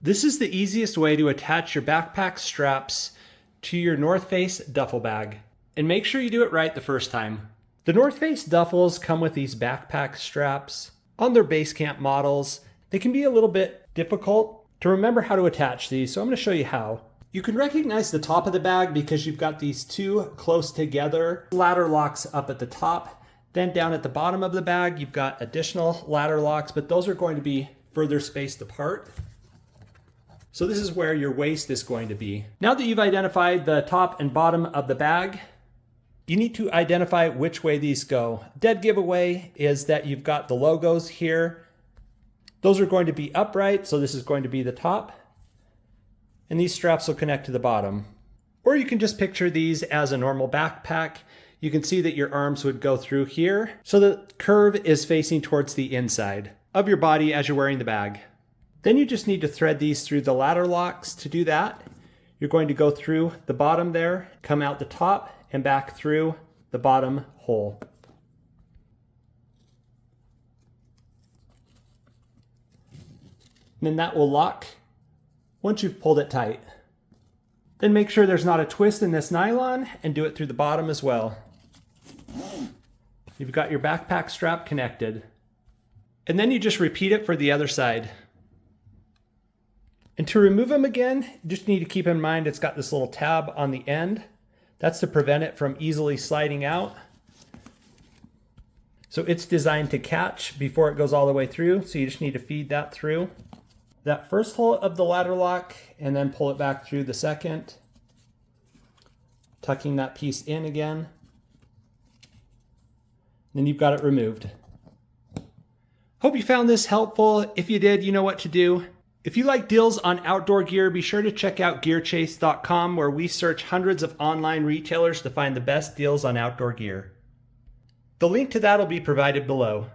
This is the easiest way to attach your backpack straps to your North Face duffel bag. And make sure you do it right the first time. The North Face duffels come with these backpack straps. On their Basecamp models, they can be a little bit difficult to remember how to attach these, so I'm going to show you how. You can recognize the top of the bag because you've got these two close together ladder locks up at the top. Then down at the bottom of the bag, you've got additional ladder locks, but those are going to be further spaced apart. So this is where your waist is going to be. Now that you've identified the top and bottom of the bag, you need to identify which way these go. Dead giveaway is that you've got the logos here. Those are going to be upright, so this is going to be the top. And these straps will connect to the bottom. Or you can just picture these as a normal backpack. You can see that your arms would go through here, so the curve is facing towards the inside of your body as you're wearing the bag. Then you just need to thread these through the ladder locks. To do that, you're going to go through the bottom there, come out the top, and back through the bottom hole. And then that will lock once you've pulled it tight. Then make sure there's not a twist in this nylon and do it through the bottom as well. You've got your backpack strap connected. And then you just repeat it for the other side. And to remove them again, you just need to keep in mind it's got this little tab on the end. That's to prevent it from easily sliding out. So it's designed to catch before it goes all the way through, so you just need to feed that through that first hole of the ladder lock and then pull it back through the second, tucking that piece in again. Then you've got it removed. Hope you found this helpful. If you did, you know what to do. If you like deals on outdoor gear, be sure to check out GearChase.com, where we search hundreds of online retailers to find the best deals on outdoor gear. The link to that will be provided below.